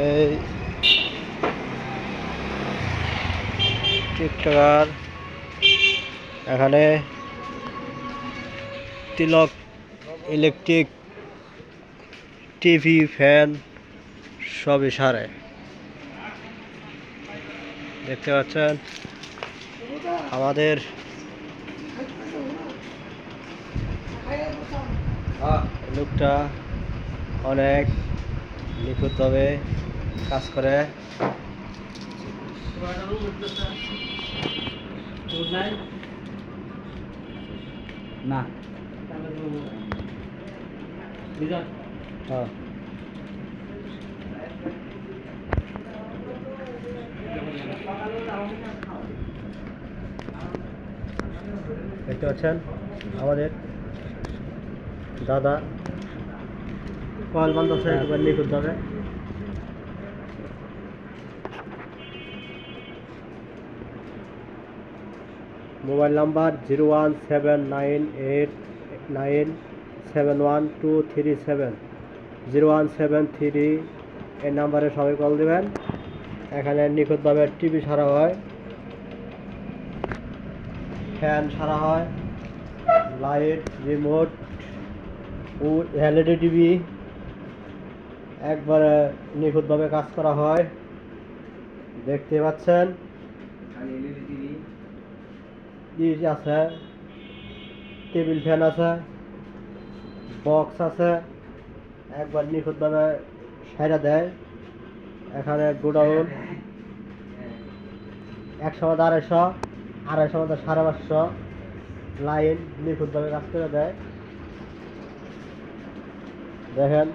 এই টিকটকার এখানে তিলক electric TV fan সবই সারে দেখতে পাচ্ছেন। আমাদের লোকটা অনেক নিখুঁতভাবে কাজ করে। না হ্যাঁ দেখতে পাচ্ছেন আমাদের দাদা কয়েল বান্ধছে একবার নিখুঁতভাবে। মোবাইল নাম্বার 01798971237 0173 এই নাম্বারে সবাই কল দেবেন। এখানে নিখুঁতভাবে টিভি সারা হয়, ফ্যান সারা হয়, লাইট, রিমোট ও এলইডি টিভি একবারে নিখুঁতভাবে কাজ করা হয় দেখতে পাচ্ছেন। আছে, টেবিল ফ্যান আছে, বক্স আছে, একবার নিখুঁতভাবে সাইরা দেয়। এখানে গোডাউন 100 250, 250 550 লাইন নিখুঁতভাবে কাজ করে দেয়। দেখেন